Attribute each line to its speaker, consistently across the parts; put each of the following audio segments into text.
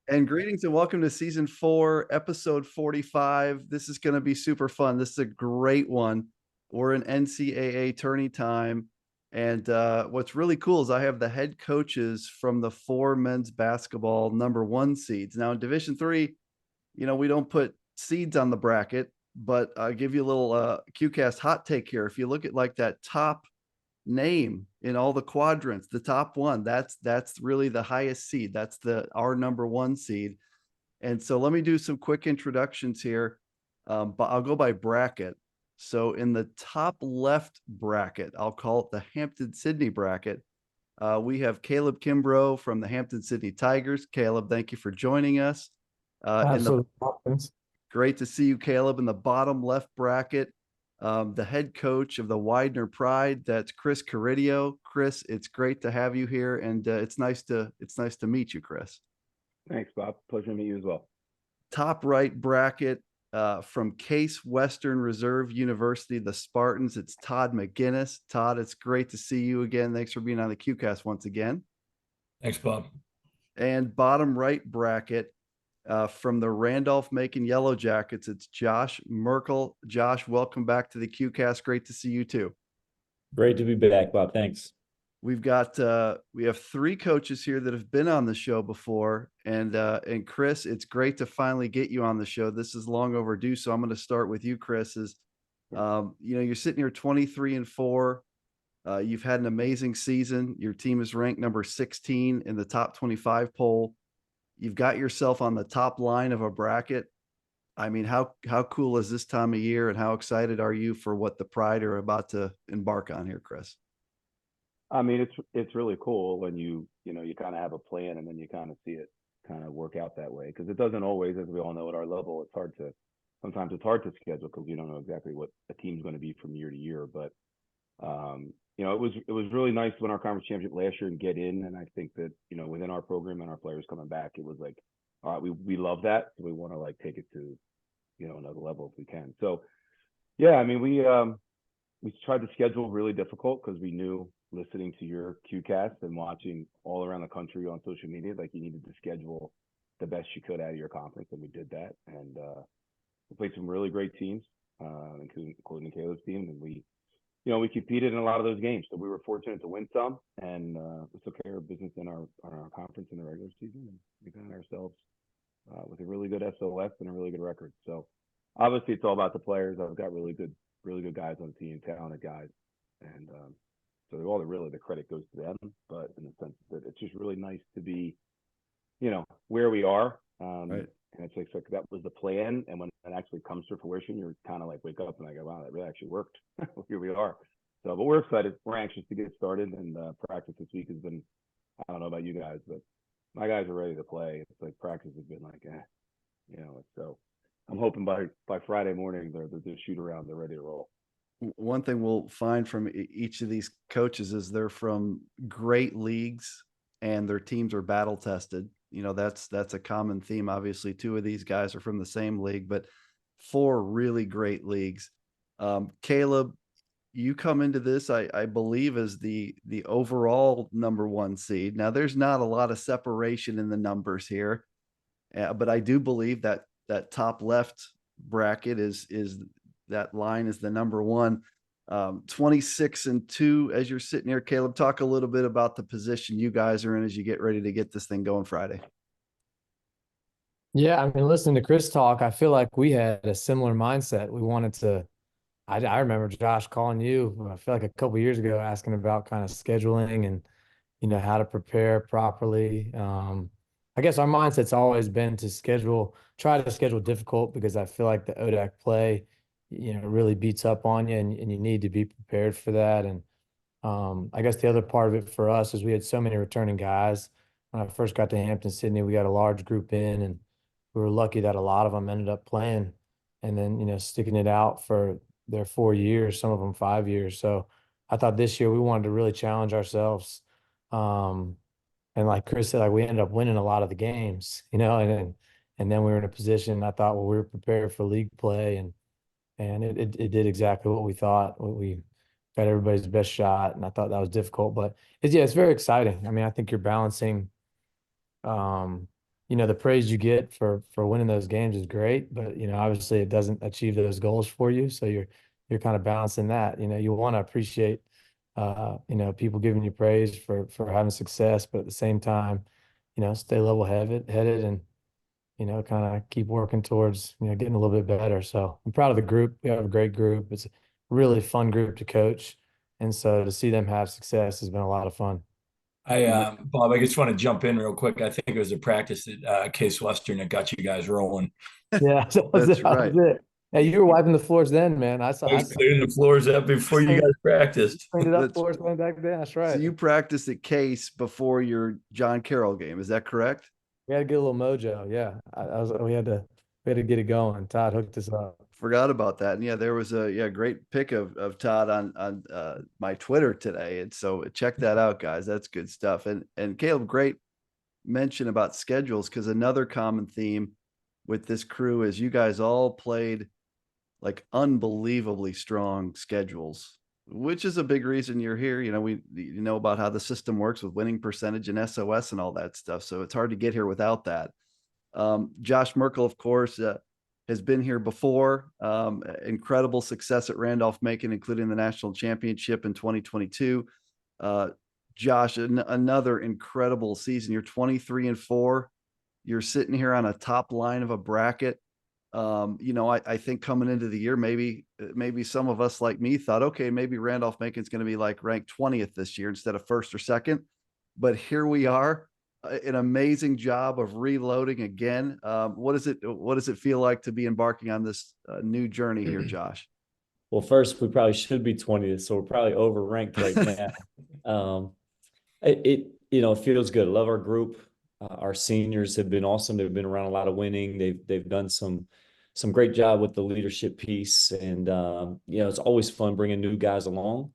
Speaker 1: And greetings and welcome to season 4, episode 45. This is going to be super fun. This is a great one. We're in NCAA tourney time. And what's really cool is I have the head coaches from the 4 men's basketball #1 seeds. Now in Division 3, we don't put seeds on the bracket, but I'll give you a little QCast hot take here. If you look at like that top name in all the quadrants, the top one, that's really the highest seed. That's our #1 seed. And so let me do some quick introductions here. But I'll go by bracket. So in the top left bracket, I'll call it the Hampton-Sydney bracket. We have Caleb Kimbrough from the Hampton-Sydney Tigers. Caleb, thank you for joining us.
Speaker 2: Absolutely.
Speaker 1: Great to see you, Caleb. In the bottom left bracket, the head coach of the Widener Pride, that's Chris Carideo. Chris, it's great to have you here, and it's nice to meet you, Chris.
Speaker 3: Thanks, Bob. Pleasure to meet you as well.
Speaker 1: Top right bracket, from Case Western Reserve University, the Spartans, it's Todd McGuinness. Todd, it's great to see you again. Thanks for being on the QCast once again.
Speaker 4: Thanks, Bob.
Speaker 1: And bottom right bracket, from the Randolph-Macon Yellow Jackets, it's Josh Merkel. Josh, welcome back to the QCast. Great to see you too.
Speaker 2: Great to be back, Bob. Thanks.
Speaker 1: We have 3 coaches here that have been on the show before, and Chris, it's great to finally get you on the show. This is long overdue, so I'm going to start with you, Chris. You're sitting here 23-4. You've had an amazing season. Your team is ranked number 16 in the top 25 poll. You've got yourself on the top line of a bracket. I mean, how cool is this time of year, and how excited are you for what the Pride are about to embark on here, Chris?
Speaker 3: I mean, it's really cool when you kind of have a plan and then you kind of see it kind of work out that way, because it doesn't always, as we all know at our level, sometimes it's hard to schedule because you don't know exactly what a team's going to be from year to year. But it was really nice to win our conference championship last year and get in. And I think that within our program and our players coming back, it was like, all right, we love that, so we want to like take it to another level if we can. So yeah, I mean, we tried to schedule really difficult because we knew, listening to your QCast and watching all around the country on social media, like you needed to schedule the best you could out of your conference, and we did that. And we played some really great teams, including Caleb's team, and we competed in a lot of those games. So we were fortunate to win some, and we took care of business in our conference in the regular season, and we found ourselves with a really good SOS and a really good record. So obviously it's all about the players. I've got really good guys on the team, talented guys, and so all the credit goes to them, but in the sense that it's just really nice to be, where we are. Right. And it's like that was the plan. And when it actually comes to fruition, you're kind of like wake up and I go, wow, that really actually worked. Here we are. So, but we're excited. We're anxious to get started. And practice this week has been, I don't know about you guys, but my guys are ready to play. It's like practice has been like, so I'm hoping by Friday morning, they're shoot around, they're ready to roll.
Speaker 1: One thing we'll find from each of these coaches is they're from great leagues and their teams are battle tested. That's a common theme. Obviously, 2 of these guys are from the same league, but 4 really great leagues. Caleb, you come into this, I believe, as the overall #1 seed. Now, there's not a lot of separation in the numbers here, but I do believe that top left bracket is that line is the #1. 26-2 as you're sitting here. Caleb, talk a little bit about the position you guys are in as you get ready to get this thing going Friday.
Speaker 2: Yeah, I mean, listening to Chris talk, I feel like we had a similar mindset. We wanted to, I remember Josh calling you, I feel like a couple of years ago, asking about kind of scheduling and, how to prepare properly. I guess our mindset's always been to try to schedule difficult, because I feel like the ODAC play, really beats up on you, and you need to be prepared for that. And I guess the other part of it for us is we had so many returning guys. When I first got to Hampton-Sydney, we got a large group in, and we were lucky that a lot of them ended up playing and then, sticking it out for their 4 years, some of them 5 years. So I thought this year we wanted to really challenge ourselves. And like Chris said, like we ended up winning a lot of the games, and then we were in a position, I thought, well, we were prepared for league play, and it did exactly what we thought. We got everybody's best shot, and I thought that was difficult, but it's very exciting. I mean, I think you're balancing The praise you get for winning those games is great, but obviously it doesn't achieve those goals for you. So you're kind of balancing that. You want to appreciate people giving you praise for having success, but at the same time, stay level headed and kind of keep working towards, getting a little bit better. So I'm proud of the group. We have a great group. It's a really fun group to coach. And so to see them have success has been a lot of fun.
Speaker 4: Bob, I just want to jump in real quick. I think it was a practice at Case Western that got you guys rolling.
Speaker 2: Yeah,
Speaker 1: That's right.
Speaker 2: That was it. Hey, you were wiping the floors then, man. I
Speaker 4: I was clearing the floors up before you guys practiced.
Speaker 2: cleaned it up
Speaker 1: That's-
Speaker 2: for us way back then. That's
Speaker 1: So
Speaker 2: right.
Speaker 1: you practiced at Case before your John Carroll game. Is that correct?
Speaker 2: We had to get a little mojo. Yeah, we had to get it going. Todd hooked us up.
Speaker 1: Forgot about that. And yeah, there was a great pic of Todd on my Twitter today. And so check that out, guys. That's good stuff. And Caleb, great mention about schedules, because another common theme with this crew is you guys all played like unbelievably strong schedules, which is a big reason you're here. We know about how the system works with winning percentage and SOS and all that stuff. So it's hard to get here without that. Josh Merkel, of course, has been here before. Incredible success at Randolph-Macon, including the national championship in 2022. Josh, another incredible season. You're 23-4. You're sitting here on a top line of a bracket. I think coming into the year, maybe some of us like me thought, okay, maybe Randolph-Macon's going to be like ranked 20th this year instead of first or second. But here we are, an amazing job of reloading again. What does it feel like to be embarking on this new journey here, Josh?
Speaker 5: Well, first, we probably should be 20th, so we're probably overranked right now. It feels good. I love our group. Our seniors have been awesome. They've been around a lot of winning. They've done some great job with the leadership piece, and it's always fun bringing new guys along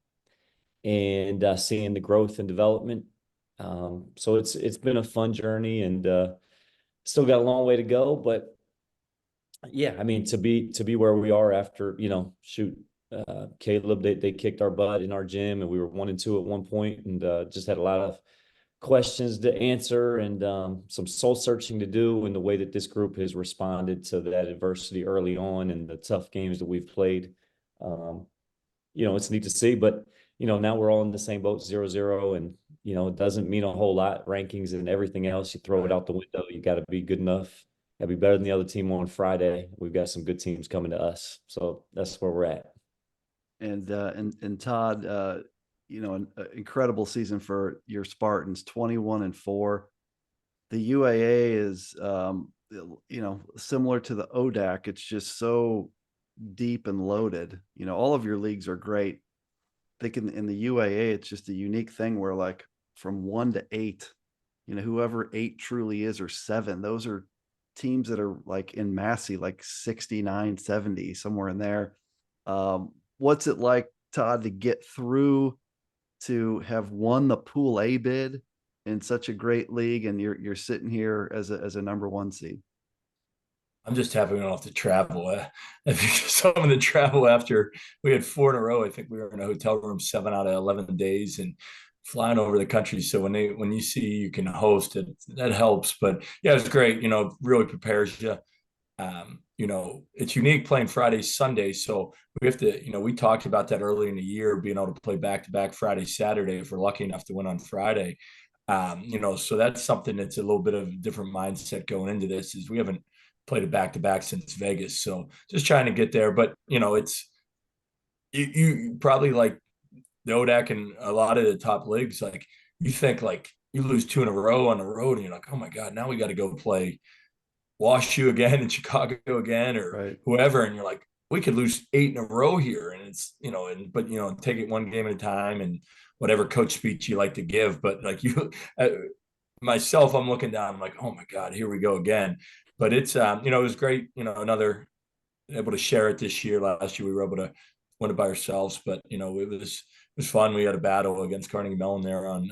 Speaker 5: and seeing the growth and development. So it's been a fun journey, and still got a long way to go. But yeah, I mean, to be where we are after, Caleb, they kicked our butt in our gym, and we were 1-2 at one point, and just had a lot of questions to answer and some soul searching to do, and the way that this group has responded to that adversity early on and the tough games that we've played. It's neat to see, but now we're all in the same boat, 0-0, and it doesn't mean a whole lot. Rankings and everything else, you throw it out the window. You got to be good enough. Got to be better than the other team on Friday. We've got some good teams coming to us, so that's where we're at.
Speaker 1: And Todd, an incredible season for your Spartans, 21-4. The UAA is, similar to the ODAC. It's just so deep and loaded. All of your leagues are great. I think in the UAA, it's just a unique thing where, like, from 1 to 8, whoever 8 truly is, or 7, those are teams that are like in Massey, like 69, 70, somewhere in there. What's it like, Todd, to get through to have won the Pool A bid in such a great league, and you're sitting here as a number 1 seed?
Speaker 4: I'm just happy we don't have to travel. Some of the travel after we had 4 in a row. I think we were in a hotel room 7 out of 11 days and flying over the country. So when you see you can host it, that helps. But yeah, it's great. Really prepares you. It's unique playing Friday, Sunday. So we have to, we talked about that early in the year, being able to play back-to-back Friday, Saturday, if we're lucky enough to win on Friday. So that's something that's a little bit of a different mindset going into this, is we haven't played a back-to-back since Vegas. So just trying to get there. But, it's, you probably, like the ODAC and a lot of the top leagues, like, you think like you lose 2 in a row on the road and you're like, oh my God, now we got to go play WashU again in Chicago again, or
Speaker 1: right,
Speaker 4: whoever. And you're like, we could lose 8 in a row here. And it's, but take it one game at a time, and whatever coach speech you like to give. But like myself, I'm looking down, I'm like, oh my God, here we go again. But it's, it was great, another able to share it this year. Last year we were able to win it by ourselves, but it was fun. We had a battle against Carnegie Mellon there on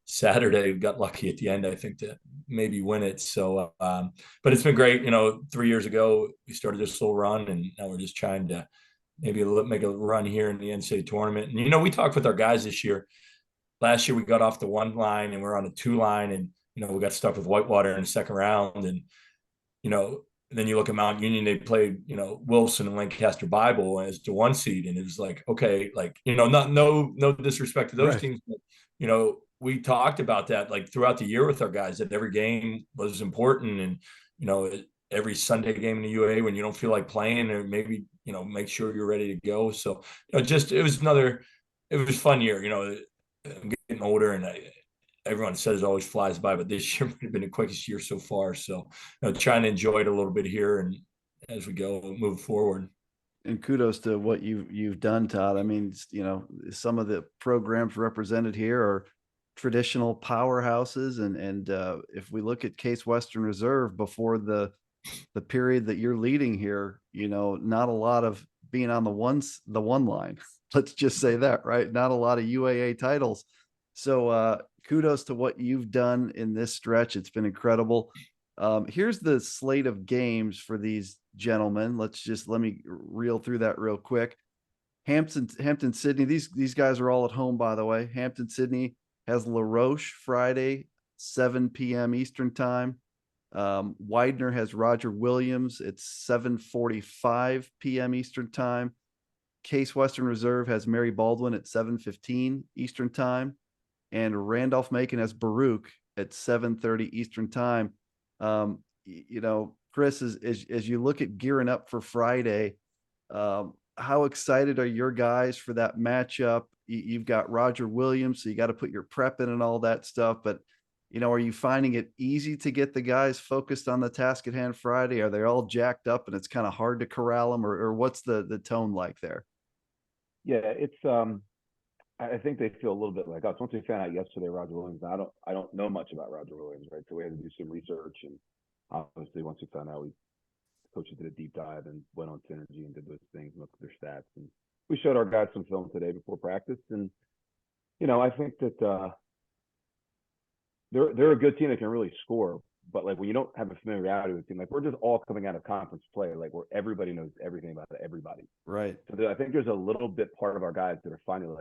Speaker 4: Saturday. We got lucky at the end, I think, to maybe win it. So, but it's been great. 3 years ago we started this little run, and now we're just trying to maybe make a run here in the NCAA tournament. And we talked with our guys this year. Last year we got off the 1 line and we're on a 2 line, and we got stuck with Whitewater in the second round, and then you look at Mount Union, they played, Wilson and Lancaster Bible as the 1 seed. And it was like, okay, like, no disrespect to those
Speaker 1: Right.
Speaker 4: teams, but, we talked about that like throughout the year with our guys, that every game was important. And, every Sunday game in the UA, when you don't feel like playing, or maybe, make sure you're ready to go. So, it was fun year. I'm getting older, and everyone says it always flies by, but this year might have been the quickest year so far. So, trying to enjoy it a little bit here and as we go move forward.
Speaker 1: And kudos to what you've done, Todd. I mean, some of the programs represented here are traditional powerhouses, and if we look at Case Western Reserve before the period that you're leading here, not a lot of being on the one line. Let's just say that, right? Not a lot of UAA titles. So kudos to what you've done in this stretch. It's been incredible. Here's the slate of games for these gentlemen. Let me reel through that real quick. Hampton Sydney. These guys are all at home, by the way. Hampton Sydney has La Roche Friday, 7 p.m. Eastern time. Widener has Roger Williams. It's 7:45 p.m. Eastern time. Case Western Reserve has Mary Baldwin at 7:15 Eastern time, and Randolph-Macon has Baruch at 7:30 Eastern time. Chris, as you look at gearing up for Friday, how excited are your guys for that matchup? You've got Roger Williams, so you got to put your prep in and all that stuff. But, are you finding it easy to get the guys focused on the task at hand Friday? Are they all jacked up and it's kind of hard to corral them, or what's the tone like there?
Speaker 3: Yeah, it's I think they feel a little bit like us. Once we found out yesterday, Roger Williams, I don't know much about Roger Williams, right? So we had to do some research, and obviously once we found out, coaches did a deep dive and went on Synergy and did those things, looked at their stats, and we showed our guys some film today before practice. And I think that they're a good team that can really score, but like when you don't have a familiarity with the team, like we're just all coming out of conference play, like where everybody knows everything about everybody.
Speaker 1: Right.
Speaker 3: So I think there's a little bit part of our guys that are finally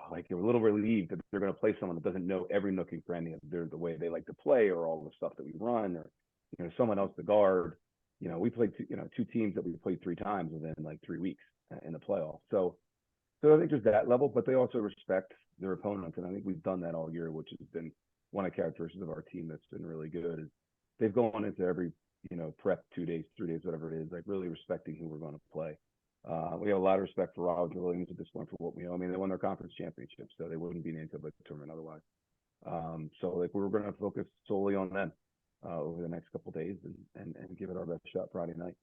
Speaker 3: like they're a little relieved that they're going to play someone that doesn't know every nook and cranny of the way they like to play, or all the stuff that we run, or someone else to guard. We played two teams that we played 3 times within like 3 weeks in the playoffs. So I think there's that level, but they also respect their opponents, and I think we've done that all year, which has been one of the characteristics of our team that's been really good. Is they've gone into every prep 2 days, 3 days, whatever it is, like really respecting who we're going to play. We have a lot of respect for Roger Williams at this point for what we know. I mean, they won their conference championship, so they wouldn't be in the tournament otherwise. So like we're going to focus solely on them over the next couple of days and give it our best shot Friday night.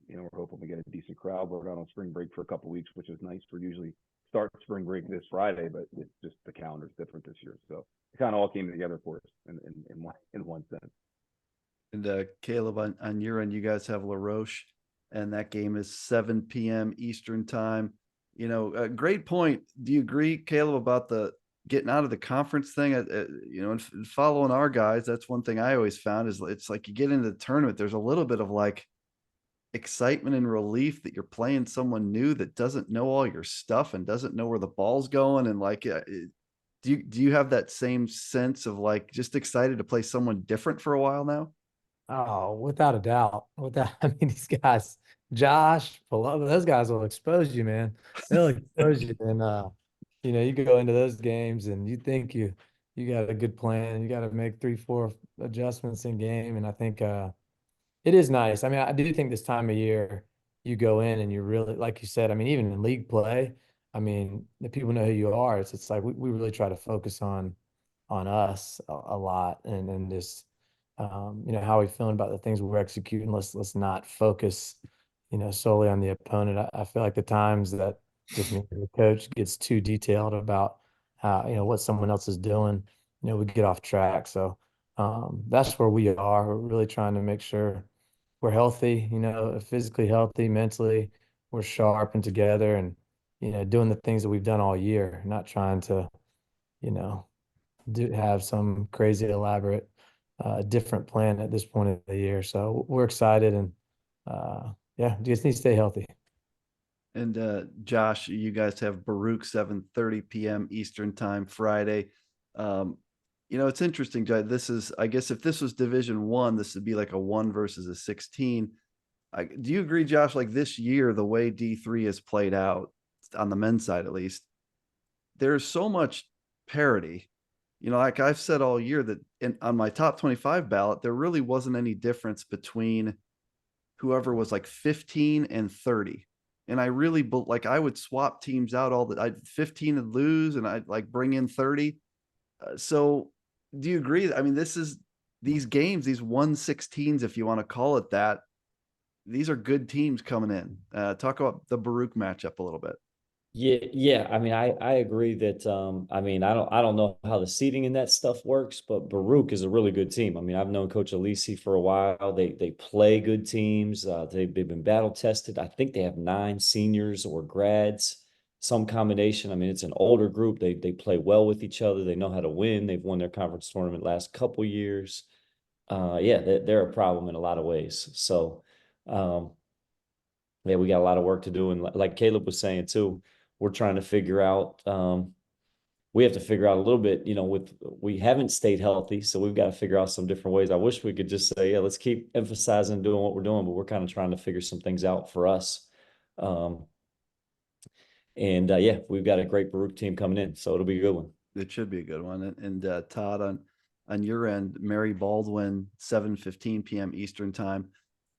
Speaker 3: We're hoping we get a decent crowd. We're going on spring break for a couple of weeks, which is nice. We usually start spring break this Friday, but it's just the calendar's different this year. So it kind of all came together for us in one sense.
Speaker 1: And Caleb, on your end, you guys have La Roche, and that game is 7 p.m. Eastern time. Great point. Do you agree, Caleb, about the getting out of the conference thing? And following our guys, that's one thing I always found is it's like you get into the tournament, there's a little bit of like excitement and relief that you're playing someone new that doesn't know all your stuff and doesn't know where the ball's going. And like, do you have that same sense of like just excited to play someone different for a while now?
Speaker 2: Oh, without a doubt. I mean, these guys, Josh, those guys will expose you, man. They'll expose you. And you go into those games and you think you got a good plan. You got to make 3-4 adjustments in game. And I think it is nice. I mean, I do think this time of year you go in and you really, like you said, I mean, even in league play, I mean, the people know who you are. It's like we really try to focus on us a lot, and just how we feeling about the things we're executing. Let's not focus, solely on the opponent. I feel like the times that just me the coach gets too detailed about how, what someone else is doing, we get off track. So that's where we are. We're really trying to make sure we're healthy, physically healthy, mentally, we're sharp and together, and, doing the things that we've done all year, not trying to, have some crazy elaborate different plan at this point of the year. So we're excited, and yeah, just need to stay healthy.
Speaker 1: And Josh, you guys have Baruch 7:30 p.m. Eastern time Friday. You know, it's interesting, Jay. This is, I guess, if this was Division One, this would be like a 1 versus a 16. Do you agree, Josh? Like this year, the way D3 has played out on the men's side, at least, there's so much parity. You know, like I've said all year that on my top 25 ballot, there really wasn't any difference between whoever was like 15 and 30. And I really like I would swap teams out all the I 15 and lose, and I'd like bring in 30. So do you agree? I mean, this is these games, these 116s, if you want to call it that, these are good teams coming in. Talk about the Baruch matchup a little bit.
Speaker 5: Yeah. I mean, I agree that I mean, I don't know how the seating and that stuff works, but Baruch is a really good team. I mean, I've known Coach Alisi for a while. They play good teams. They've been battle tested. I think they have 9 seniors or grads, some combination. I mean, it's an older group. They play well with each other. They know how to win. They've won their conference tournament last couple years. Yeah, they're a problem in a lot of ways. So yeah, we got a lot of work to do. And like Caleb was saying too, we're trying to figure out, we have to figure out a little bit, we haven't stayed healthy. So we've got to figure out some different ways. I wish we could just say, yeah, let's keep emphasizing doing what we're doing, but we're kind of trying to figure some things out for us. And yeah, we've got a great Baruch team coming in, so it'll be a good one.
Speaker 1: It should be a good one. And Todd, on your end, Mary Baldwin, 7:15 p.m. Eastern time.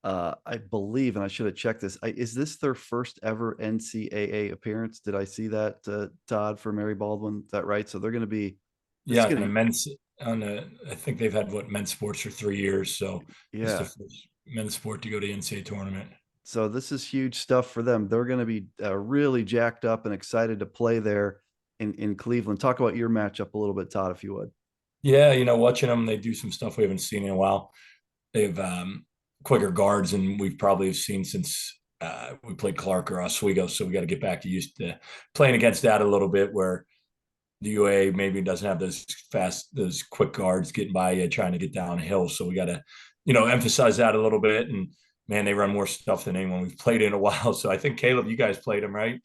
Speaker 1: I believe, and I should have checked this. Is this their first ever NCAA appearance? Did I see that, Todd, for Mary Baldwin? Is that right? So they're going to be.
Speaker 4: Yeah, on a men's I think they've had men's sports for 3 years, so it's the
Speaker 1: Yeah.
Speaker 4: first men's sport to go to the NCAA tournament.
Speaker 1: So this is huge stuff for them. They're going to be really jacked up and excited to play there in Cleveland. Talk about your matchup a little bit, Todd, if you would.
Speaker 4: Yeah, watching them, they do some stuff we haven't seen in a while. They've quicker guards than we've probably seen since we played Clark or Oswego. So we got to get back to used to playing against that a little bit, where the UA maybe doesn't have those quick guards getting by you, trying to get downhill. So we got to, emphasize that a little bit. And man, they run more stuff than anyone we've played in a while. So I think Caleb, you guys played them, right?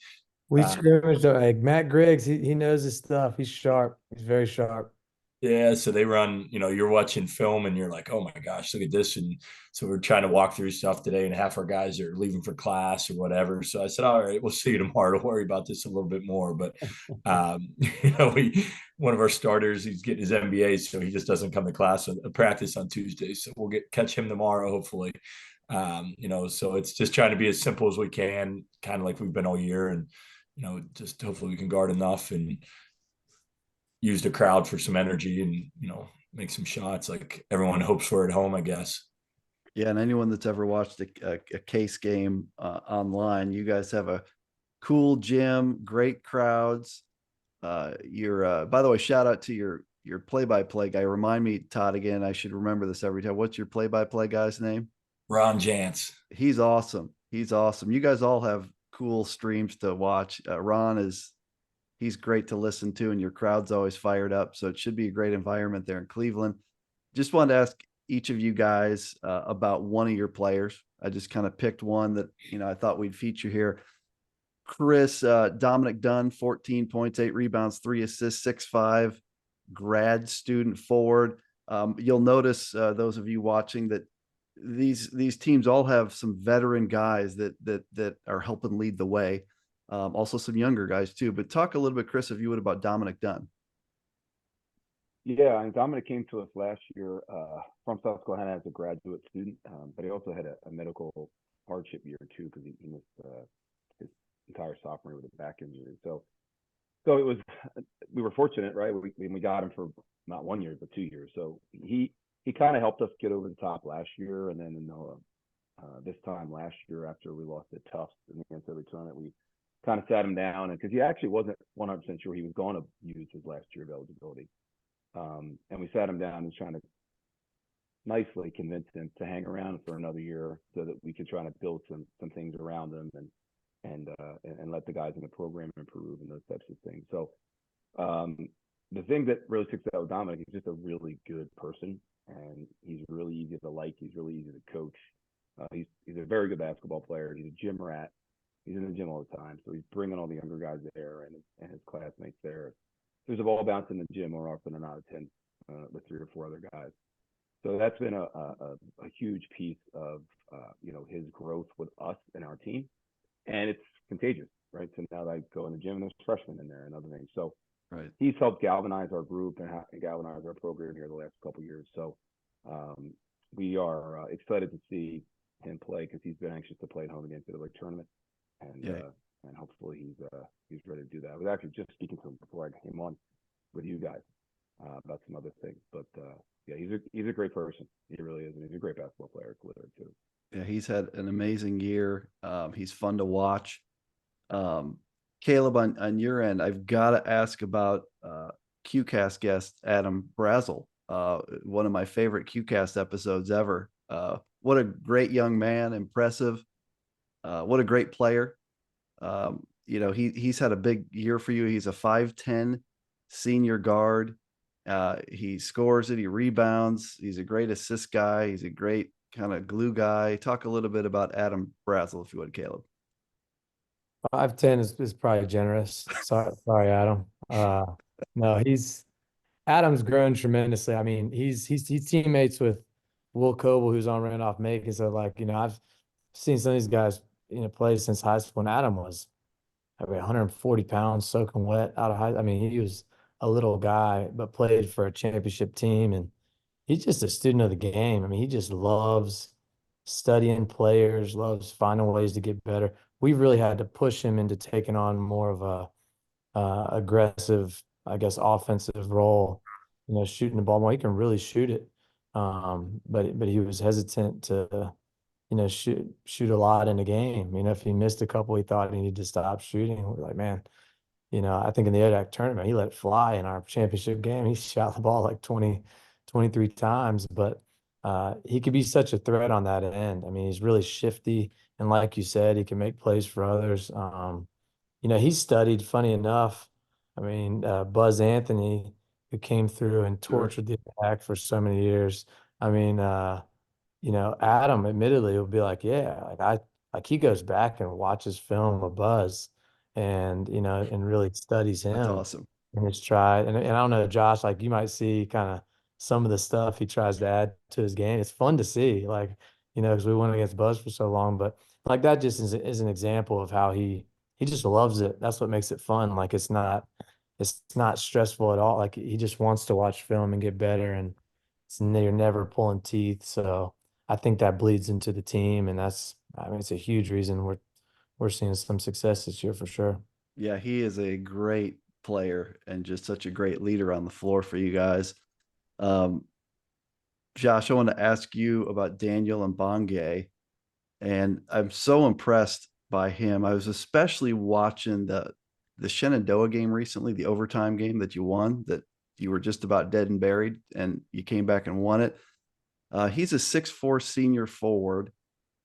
Speaker 2: We scrimmaged like Matt Griggs. He knows his stuff. He's sharp. He's very sharp.
Speaker 4: Yeah, so they run, you're watching film and you're like, oh my gosh, look at this. And so we're trying to walk through stuff today, and half our guys are leaving for class or whatever. So I said, all right, we'll see you tomorrow. Don't worry about this a little bit more. But one of our starters, he's getting his MBA, so he just doesn't come to class or practice on Tuesday. So we'll catch him tomorrow, hopefully. So it's just trying to be as simple as we can, kind of like we've been all year, and just hopefully we can guard enough and use the crowd for some energy and make some shots like everyone hopes for at home, I guess.
Speaker 1: Yeah, and anyone that's ever watched a Case game online, you guys have a cool gym, great crowds. Your by the way, shout out to your play-by-play guy. Remind me, Todd, again. I should remember this every time. What's your play-by-play guy's name?
Speaker 4: Ron Jantz.
Speaker 1: He's awesome. He's awesome. You guys all have cool streams to watch. Ron he's great to listen to, and your crowd's always fired up. So it should be a great environment there in Cleveland. Just wanted to ask each of you guys about one of your players. I just kind of picked one that, I thought we'd feature here. Chris, Dominic Dunn, 14 points, 8 rebounds, 3 assists, 6'5", grad student forward. You'll notice, those of you watching, that these teams all have some veteran guys that are helping lead the way. Also some younger guys too, but talk a little bit, Chris, if you would, about Dominic Dunn.
Speaker 3: Yeah, and Dominic came to us last year from South Carolina as a graduate student, but he also had a medical hardship year too, because he missed his entire sophomore year with a back injury. So it was, we were fortunate, right? We got him for not 1 year but 2 years. So he kind of helped us get over the top last year, and then this time last year after we lost to Tufts in the NCAA tournament, we kind of sat him down, and because he actually wasn't 100% sure he was going to use his last year of eligibility. And we sat him down and trying to nicely convince him to hang around for another year so that we could try to build some things around him and let the guys in the program improve and those types of things. So the thing that really sticks out with Dominic, he's just a really good person, and he's really easy to like. He's really easy to coach. He's a very good basketball player. He's a gym rat. He's in the gym all the time, so he's bringing all the younger guys there and his classmates there. There's a ball bounce in the gym more often than not. It with 3 or 4 other guys. So that's been a huge piece of his growth with us and our team, and it's contagious, right? So now I go in the gym and there's freshmen in there and other things. So
Speaker 1: Right.
Speaker 3: he's helped galvanize our group and galvanize our program here the last couple of years. So we are excited to see him play because he's been anxious to play at home against the league tournament, and hopefully he's ready to do that. I was actually just speaking to him before I came on with you guys about some other things, but yeah, he's a great person. He really is, and he's a great basketball player too.
Speaker 1: Yeah, he's had an amazing year. He's fun to watch. Caleb, on your end, I've got to ask about QCast guest Adam Brazel, one of my favorite QCast episodes ever. What a great young man, impressive. What a great player. He's had a big year for you. He's a 5'10" senior guard. He scores it, he rebounds. He's a great assist guy. He's a great kind of glue guy. Talk a little bit about Adam Brazel, if you would, Caleb.
Speaker 2: 5'10" is probably generous. Sorry, Adam. No, Adam's grown tremendously. I mean, he's teammates with Will Coble, who's on Randolph Macon. So, I've seen some of these guys, play since high school. And Adam was, 140 pounds, soaking wet out of high. I mean, he was a little guy, but played for a championship team, and he's just a student of the game. I mean, he just loves studying players, loves finding ways to get better. We really had to push him into taking on more of a aggressive, I guess, offensive role, shooting the ball more. He can really shoot it. But he was hesitant to, shoot a lot in the game. If he missed a couple, he thought he needed to stop shooting. We're like, man, I think in the ODAC tournament, he let it fly in our championship game. He shot the ball like 23 times, but he could be such a threat on that end. I mean, he's really shifty. And like you said, he can make plays for others. He studied, funny enough. I mean, Buzz Anthony, who came through and tortured the attack for so many years. I mean, Adam admittedly will be like, yeah, he goes back and watches film of Buzz and, and really studies
Speaker 1: That's
Speaker 2: him
Speaker 1: awesome.
Speaker 2: and has tried. And I don't know, Josh, you might see kind of some of the stuff he tries to add to his game. It's fun to see, because we went against Buzz for so long, but that just is an example of how he just loves it. That's what makes it fun. It's not stressful at all. He just wants to watch film and get better, and you're never pulling teeth. So I think that bleeds into the team, and it's a huge reason we're seeing some success this year for sure.
Speaker 1: Yeah, he is a great player and just such a great leader on the floor for you guys. Josh, I want to ask you about Daniel and Bongay, and I'm so impressed by him. I was especially watching the Shenandoah game recently, the overtime game that you won, that you were just about dead and buried, and you came back and won it. He's a 6'4" senior forward.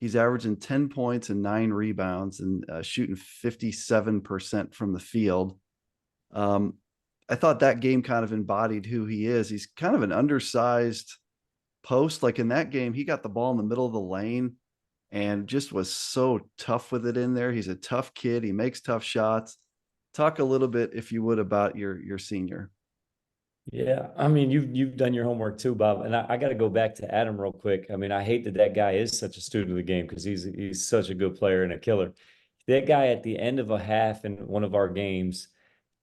Speaker 1: He's averaging 10 points and 9 rebounds and shooting 57% from the field. I thought that game kind of embodied who he is. He's kind of an undersized post. Like in that game, he got the ball in the middle of the lane and just was so tough with it in there. He's a tough kid. He makes tough shots. Talk a little bit, if you would, about your senior.
Speaker 5: Yeah, I mean, you've done your homework too, Bob. And I got to go back to Adam real quick. I mean, I hate that guy is such a student of the game because he's such a good player and a killer. That guy at the end of a half in one of our games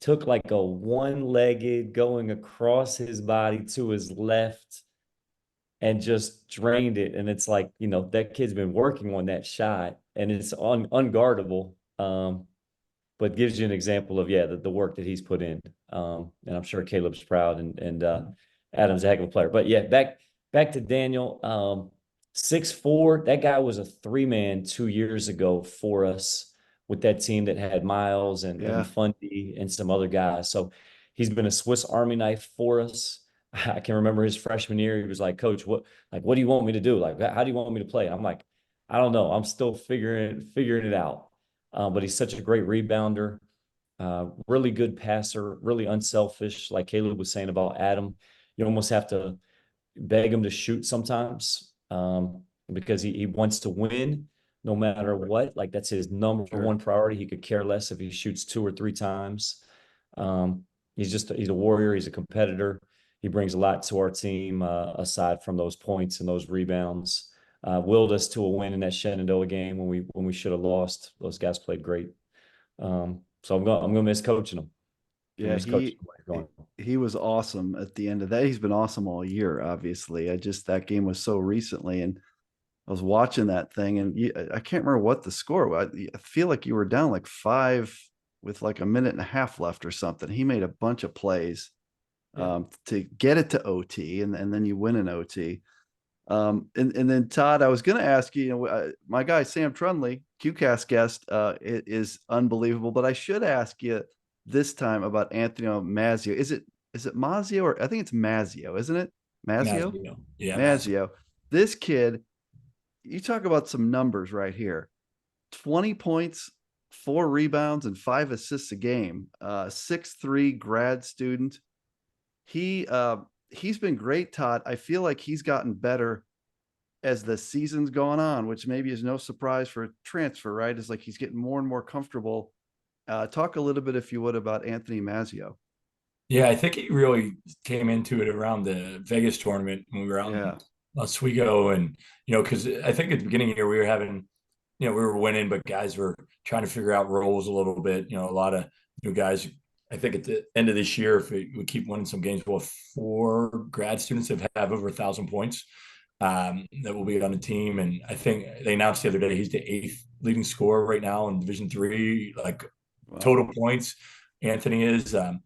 Speaker 5: took like a one-legged going across his body to his left and just drained it. And it's like, that kid's been working on that shot and it's unguardable. But gives you an example of, the work that he's put in. And I'm sure Caleb's proud and Adam's a heck of a player. But back to Daniel, 6'4", that guy was a 3-man 2 years ago for us with that team that had Miles and Fundy and some other guys. So he's been a Swiss Army knife for us. I can remember his freshman year. He was like, Coach, what do you want me to do? How do you want me to play? I'm like, I don't know. I'm still figuring it out. But he's such a great rebounder, really good passer, really unselfish. Like Caleb was saying about Adam, you almost have to beg him to shoot sometimes because he wants to win no matter what. That's his number one priority. He could care less if he shoots 2 or 3 times. He's a warrior. He's a competitor. he brings a lot to our team, aside from those points and those rebounds. Willed us to a win in that Shenandoah game when we should have lost. Those guys played great. So I'm gonna miss coaching them.
Speaker 1: Yeah,
Speaker 5: Miss coaching them where he's going.
Speaker 1: he was awesome at the end of that. He's been awesome all year, obviously. That game was so recently, and I was watching that thing, and I can't remember what the score was. I feel like you were down like 5 with like a minute and a half left or something. He made a bunch of plays to get it to OT, and then you win an OT. And then Todd, I was going to ask you, my guy Sam Trunley, QCast guest, is unbelievable. But I should ask you this time about Anthony Mazzio. Is it Mazzio, or I think it's Mazzio, isn't it? Mazzio?
Speaker 4: Mazzio. Yeah,
Speaker 1: Mazzio. This kid, you talk about some numbers right here: 20 points, 4 rebounds, and 5 assists a game. 6'3" grad student. He's been great, Todd. I feel like he's gotten better as the season's gone on, which maybe is no surprise for a transfer, right? It's like he's getting more and more comfortable. Talk a little bit, if you would, about Anthony Mazzio.
Speaker 4: Yeah, I think he really came into it around the Vegas tournament when we were out in Oswego, and because I think at the beginning of the year we were having, we were winning, but guys were trying to figure out roles a little bit. A lot of new guys. I think at the end of this year, if we keep winning some games, we'll have 4 grad students that have over 1,000 points that will be on the team. And I think they announced the other day he's the 8th leading scorer right now in Division III, like total points. Anthony is, and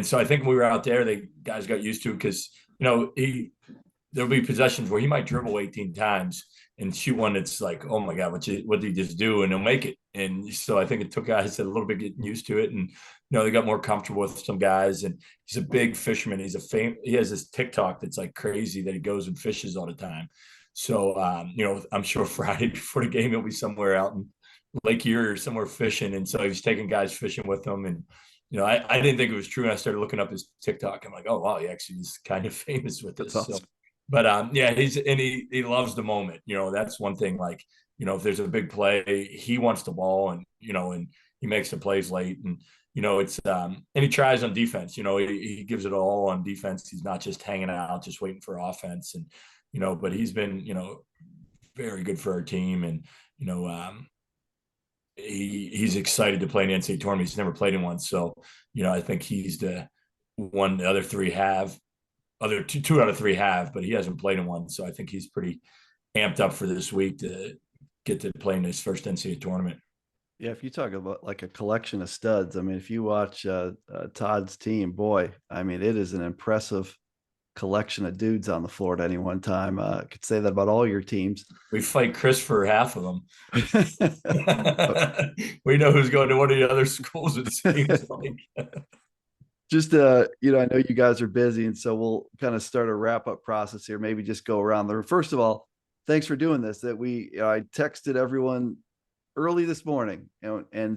Speaker 4: so I think when we were out there, the guys got used to it because there'll be possessions where he might dribble 18 times and shoot one that's like, oh my God, what did he just do? And he'll make it. And so I think it took guys a little bit getting used to it. And, they got more comfortable with some guys. And he's a big fisherman. He has this TikTok that's like crazy that he goes and fishes all the time. So, I'm sure Friday before the game, he'll be somewhere out in Lake Erie or somewhere fishing. And so he's taking guys fishing with him. And, I didn't think it was true. And I started looking up his TikTok. I'm like, oh, wow, he actually is kind of famous with this.
Speaker 1: Awesome.
Speaker 4: So, but he loves the moment. That's one thing. Like, if there's a big play, he wants the ball, and and he makes the plays late, and it's and he tries on defense. He gives it all on defense. He's not just hanging out, just waiting for offense, and but he's been very good for our team, and he's excited to play in the NCAA tournament. He's never played in one, so I think he's the one the other 3 have. Other two out of 3 have, but he hasn't played in one. So I think he's pretty amped up for this week to get to play in his first NCAA tournament.
Speaker 1: Yeah, if you talk about like a collection of studs, I mean, if you watch Todd's team, boy, I mean, it is an impressive collection of dudes on the floor at any one time. I could say that about all your teams.
Speaker 4: We fight Chris for half of them. We know who's going to one of the other schools, it seems like.
Speaker 1: Just I know you guys are busy, and so we'll kind of start a wrap-up process here. Maybe just go around the room. First of all, thanks for doing this. I texted everyone early this morning, and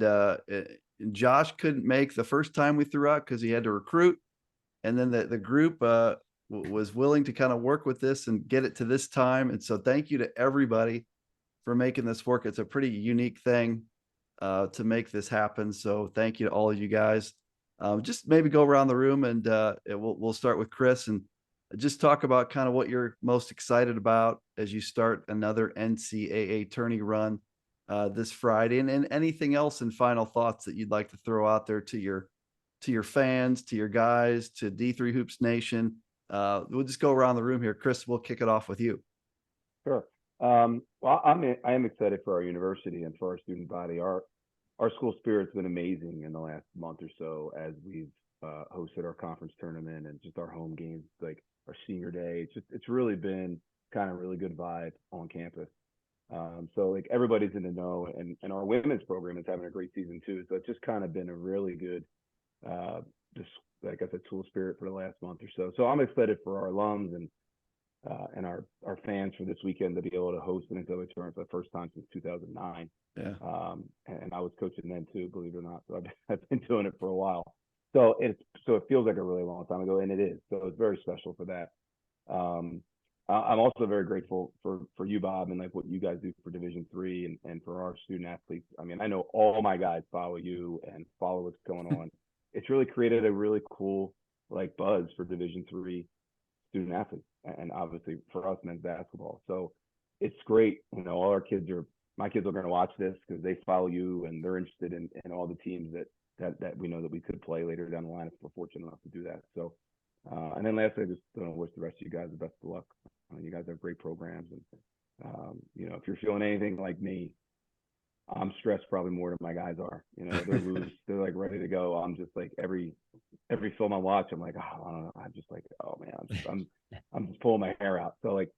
Speaker 1: Josh couldn't make the first time we threw out because he had to recruit, and then the group was willing to kind of work with this and get it to this time. And so thank you to everybody for making this work. It's a pretty unique thing to make this happen. So thank you to all of you guys. Just maybe go around the room, and we'll start with Chris, and just talk about kind of what you're most excited about as you start another NCAA tourney run this Friday, and anything else and final thoughts that you'd like to throw out there to your fans, to your guys, to D3 Hoops Nation. We'll just go around the room here. Chris, we'll kick it off with you.
Speaker 3: Sure. Well, I am excited for our university and for our student body. Our school spirit's been amazing in the last month or so as we've hosted our conference tournament and just our home games, like our senior day. It's really been kind of really good vibe on campus. So like everybody's in the know, and our women's program is having a great season too. So it's just kind of been a really good, just like I said, school spirit for the last month or so. So I'm excited for our alums and our fans for this weekend to be able to host an NCAA tournament for the first time since 2009.
Speaker 1: Yeah.
Speaker 3: And I was coaching then too, believe it or not. So I've been doing it for a while. So it feels like a really long time ago, and it is. So it's very special for that. I'm also very grateful for you, Bob, and like what you guys do for Division III and for our student athletes. I mean, I know all my guys follow you and follow what's going on. It's really created a really cool like buzz for Division III student athletes, and obviously for us men's basketball. So it's great. All our kids my kids are going to watch this because they follow you and they're interested in all the teams that we know that we could play later down the line if we're fortunate enough to do that. So, and then lastly, I just wish the rest of you guys the best of luck. You guys have great programs, and if you're feeling anything like me, I'm stressed probably more than my guys are. They're loose, they're like ready to go. I'm just like every film I watch, I'm like, oh, I don't know. I'm just like, oh man, I'm just pulling my hair out. So like,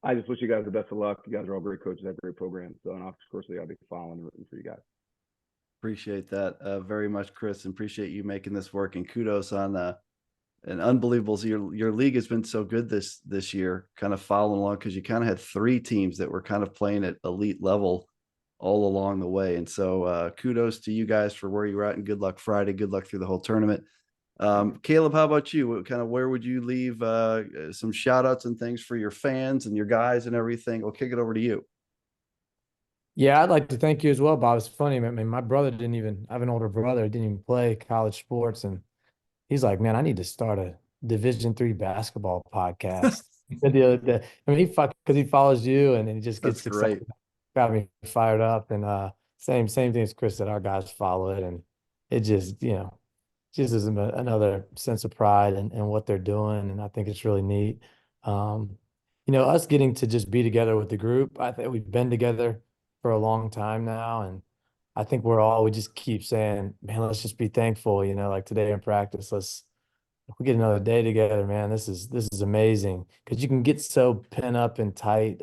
Speaker 3: I just wish you guys the best of luck. You guys are all great coaches, have great programs. So, and of course, I'll be following and rooting for you guys.
Speaker 1: Appreciate that very much, Chris, and appreciate you making this work. And kudos on an unbelievable. Your league has been so good this year, kind of following along because you kind of had 3 teams that were kind of playing at elite level all along the way. And so kudos to you guys for where you're at, and good luck Friday. Good luck through the whole tournament. Caleb, how about you? Where would you leave some shout outs and things for your fans and your guys and everything? We'll kick it over to you.
Speaker 2: Yeah, I'd like to thank you as well, Bob. It's funny. I mean, my brother I have an older brother, didn't even play college sports. And he's like, man, I need to start a Division III basketball podcast. He said the other day, I mean, because he follows you and he just gets
Speaker 1: That's great.
Speaker 2: excited, got me fired up. And same thing as Chris said, our guys follow it. And it just is another sense of pride in what they're doing. And I think it's really neat. Us getting to just be together with the group, I think we've been together for a long time now. And I think we just keep saying, man, let's just be thankful, like today in practice, if we get another day together, man, this is amazing. Because you can get so pent up and tight,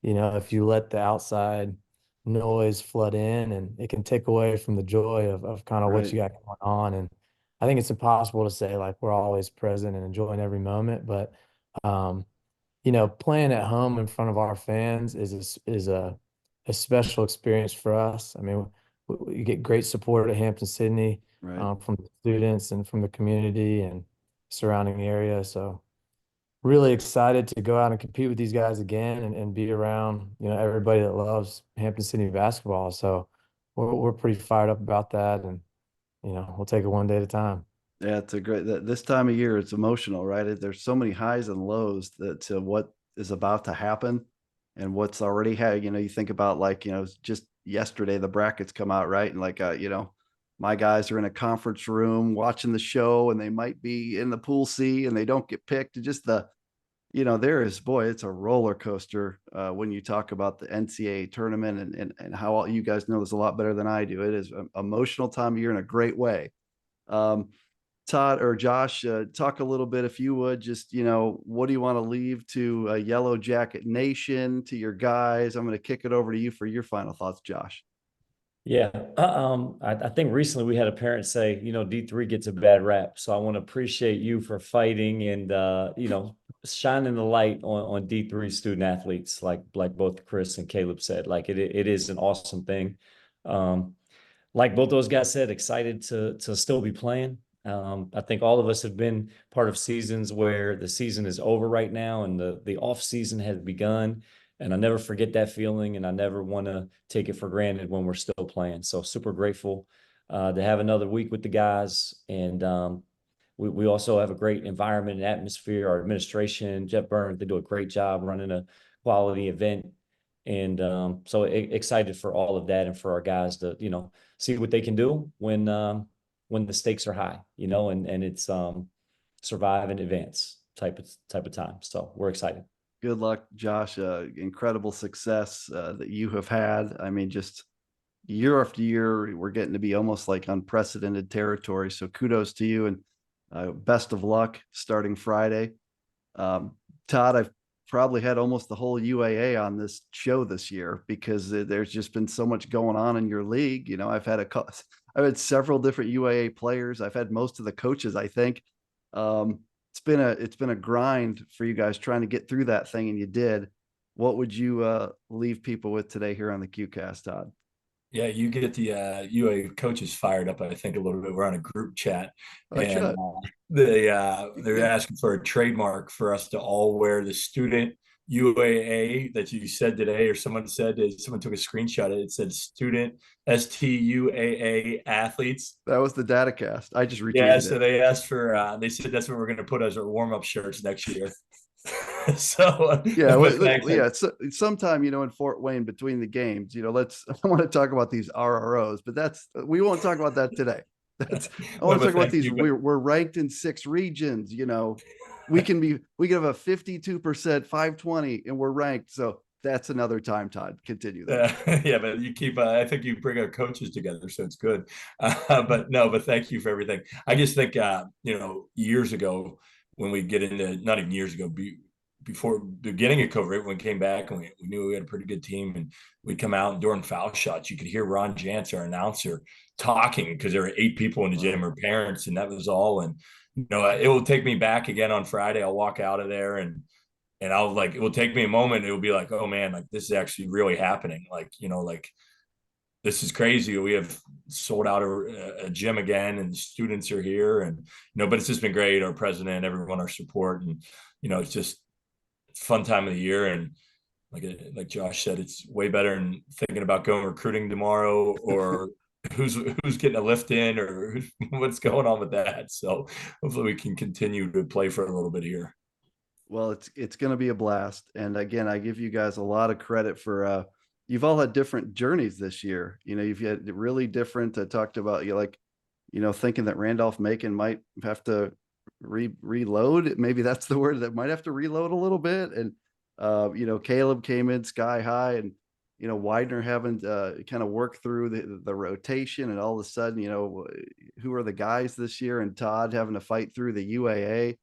Speaker 2: if you let the outside noise flood in, and it can take away from the joy of kind of what you got going on. And I think it's impossible to say like we're always present and enjoying every moment, but playing at home in front of our fans is a special experience for us. I mean, you get great support at Hampton-Sydney from the students and from the community and surrounding area. So really excited to go out and compete with these guys again and be around, everybody that loves Hampton-Sydney basketball. So we're pretty fired up about that, and we'll take it one day at a time.
Speaker 1: Yeah, it's a great this time of year. It's emotional, right? There's so many highs and lows to what is about to happen and what's already had. You think about just yesterday the brackets come out, right? And my guys are in a conference room watching the show, and they might be in the pool C and they don't get picked. Just it's a roller coaster when you talk about the NCAA tournament and how you guys know this a lot better than I do. It is an emotional time of year in a great way. Todd or Josh, talk a little bit, if you would, just, what do you want to leave to Yellow Jacket Nation, to your guys? I'm going to kick it over to you for your final thoughts, Josh.
Speaker 5: Yeah. I think recently we had a parent say, D3 gets a bad rap. So I want to appreciate you for fighting and, shining the light on D3 student athletes, like both Chris and Caleb said. Like it is an awesome thing. Like both those guys said, excited to still be playing. I think all of us have been part of seasons where the season is over right now and the off season has begun. And I never forget that feeling, and I never want to take it for granted when we're still playing. So super grateful to have another week with the guys. And we also have a great environment and atmosphere. Our administration, Jeff Burns, they do a great job running a quality event. And so excited for all of that and for our guys to, see what they can do when the stakes are high, and it's survive and advance type of time. So we're excited.
Speaker 1: Good luck, Josh. Incredible success that you have had. I mean, just year after year, we're getting to be almost like unprecedented territory. So kudos to you, and best of luck starting Friday. Todd, I've probably had almost the whole UAA on this show this year because there's just been so much going on in your league. I've had several different UAA players. I've had most of the coaches, I think. It's been a grind for you guys trying to get through that thing, and you did. What would you leave people with today here on the QCast, Todd?
Speaker 4: Yeah, you get the UA coaches fired up, I think, a little bit. We're on a group chat, and they're asking for a trademark for us to all wear the student UAA that you said today, or someone said, someone took a screenshot of it. It said student STUAA athletes.
Speaker 1: That was the data cast. I just
Speaker 4: Yeah,
Speaker 1: retweeted
Speaker 4: so
Speaker 1: it.
Speaker 4: they asked for, they said that's what we're going to put as our warm up shirts next year. So,
Speaker 1: Yeah,
Speaker 4: but thanks.
Speaker 1: yeah. So, sometime, in Fort Wayne between the games, let's. I want to talk about these RROs, but we won't talk about that today. I want to talk about these. We're ranked in 6 regions. We can have a 52% 520, and we're ranked. So that's another time, Todd. Continue that.
Speaker 4: Yeah, but you keep. I think you bring our coaches together, so it's good. But thank you for everything. I just think, years ago when we get into, not even years ago, before the beginning of COVID, when we came back and we knew we had a pretty good team, and we'd come out and during foul shots, you could hear Ron Jantz, our announcer, talking because there were 8 people in the gym, or parents, and that was all. And it will take me back again on Friday. I'll walk out of there and I'll it will take me a moment. It will be like, oh man, this is actually really happening. This is crazy. We have sold out a gym again, and the students are here, and but it's just been great. Our president, everyone, our support, and it's just fun time of the year. And like Josh said, it's way better than thinking about going recruiting tomorrow, or who's getting a lift in, or what's going on with that. So hopefully we can continue to play for a little bit here.
Speaker 1: Well, it's going to be a blast. And again, I give you guys a lot of credit for, you've all had different journeys this year. You've had really different, talked about thinking that Randolph-Macon might have to reload. Maybe that's the word, that might have to reload a little bit. And, Caleb came in sky high, and, Widener having kind of work through the rotation, and all of a sudden, who are the guys this year, and Todd having to fight through the UAA.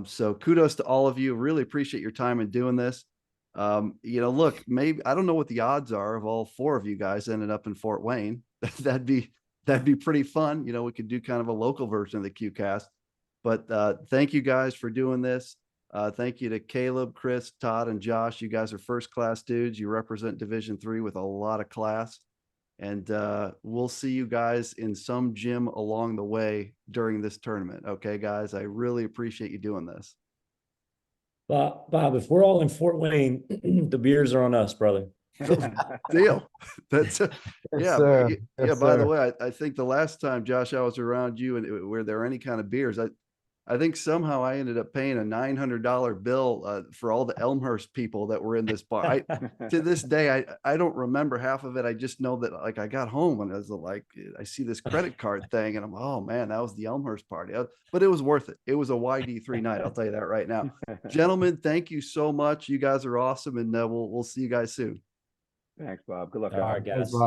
Speaker 1: So kudos to all of you. Really appreciate your time in doing this. Look, maybe, I don't know what the odds are of all 4 of you guys ending up in Fort Wayne. That'd be pretty fun. We could do kind of a local version of the QCast, but thank you guys for doing this. Thank you to Caleb, Chris, Todd, and Josh. You guys are first class dudes. You represent Division III with a lot of class. And we'll see you guys in some gym along the way during this tournament. Okay, guys, I really appreciate you doing this.
Speaker 5: Bob, if we're all in Fort Wayne, the beers are on us, brother.
Speaker 1: Deal. That's yeah.
Speaker 2: Sir.
Speaker 1: Yeah.
Speaker 2: Yes,
Speaker 1: by
Speaker 2: sir.
Speaker 1: the way, I think the last time, Josh, I was around you, and were there any kind of beers? I think somehow I ended up paying a $900 bill for all the Elmhurst people that were in this bar. To this day, I don't remember half of it. I just know that I got home and I was I see this credit card thing, and I'm, oh man, that was the Elmhurst party. But it was worth it. It was a YD3 night. I'll tell you that right now. Gentlemen, thank you so much. You guys are awesome, and we'll see you guys soon.
Speaker 3: Thanks, Bob. Good luck.
Speaker 5: All right, guys.